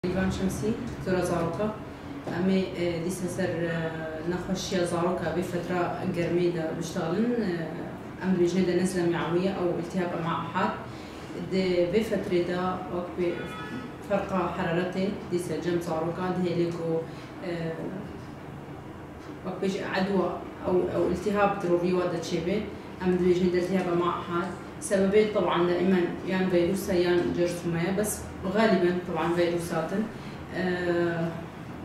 ایوان شمسی زورا زاروکا امی دیسا سر نخوشی زاروکا بفترة گرمی دا بشتغلن ام بيجني دا نزلة معوية أو التهاب أمعاء بفترة دا وقت فرق حرارتي ديسا جم زاروكا ده ليكو وقت بيجي عدوى أو التهاب تروفيوا دا تشيبه ام بيجني دا التهاب أمعاء سببين طبعا دائما يان فيروسا يان جرثومية بس غالبا طبعا فيروسات.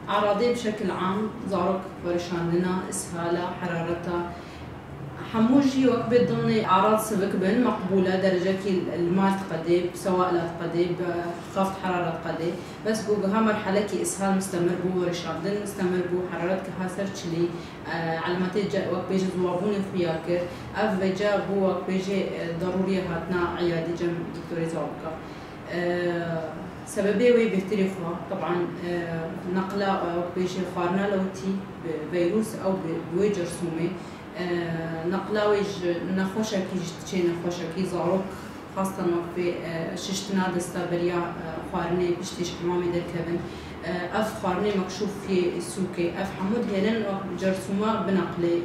أعراضي بشكل عام زاروك ورشان لنا إسهالة حرارتها حموجي وقت ضمن أعراض سبك بن مقبولة درجة المال قديب سواء لا قديب خفض حرارة قديب بس بوجها مرحلة كي إسهال مستمر بو ورشادن مستمر بو حرارة كهاسر تشلي علامات جاء وقت بيجي زوابون خياكر أف جاء بو وقت بيجي ضرورية هاتنا عيادي جم دكتور زاروكا سببي وي بيختلفوا طبعا نقلة وقت بيجي خارنا لوتي بفيروس أو بوي جرثومة نقلا ويج نخوشة كي جتشي نخوشة كي زاروك خاصة في ششتنا دستا بريا خارني بشتيش حمامي دركبن اف خارني مكشوف في السوكي اف حمود هلن جرثومة بنقلي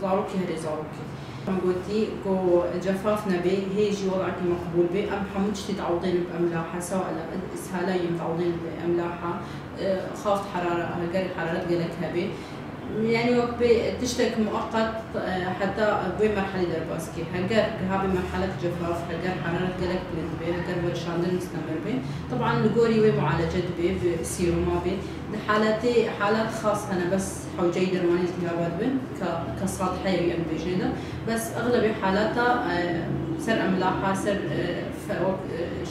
زاروكي هري زاروكي قلتي كو جفاف نبي هيجي وضعك مقبول بي ام حمود شتي تعوضين باملاحة سواء اسهالة يمتعوضين باملاحة خافت حرارة هالقري حرارة قالك هبي يعني وقت تشتك مؤقت حتى بمرحلة درباسكي هالقر هابي مرحلة جفاف هالقر حرارة قالك بلند بي هالقر ورشاندن مستمر بي طبعا نقوري ومعالجة بي بسيروما بي حالات خاصة أنا بس حوجي درماني التهابات بن كصاد حيوي أم بيجينا بس أغلب حالاتها سر أملاحة سر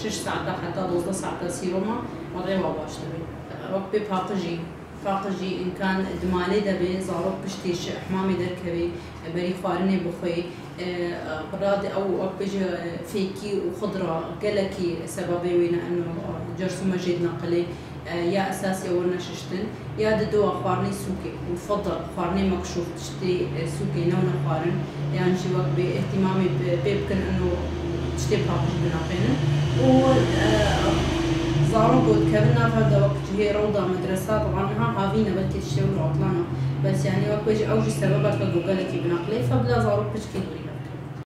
شش ساعات حتى 12 ساعة سيروما وضعي واباش تبي وقت فاقجي إن كان دمالي دبي زاروك بشتيش حمامي دركبي بري خارني بخوي قراد أو وقت بيجي فيكي وخضرة قلكي سببي وين إنه جرثومة جيد نقلي يا أساسي ورنا ششتن يا دوا خارني سوكي وفضل خارني مكشوف تشتي سوكي نونا خارن يعني شي وقت باهتمامي بيمكن إنه تشتي فاقج بناقين و زاروك وتكبرنا فهذا وقت هي روضة مدرسة طبعا هافينا بلكي تشتي وعطلانا بس يعني وقت بيجي أوجي سببها تلقوا قالكي بنقلي فبلا زاروك بشكي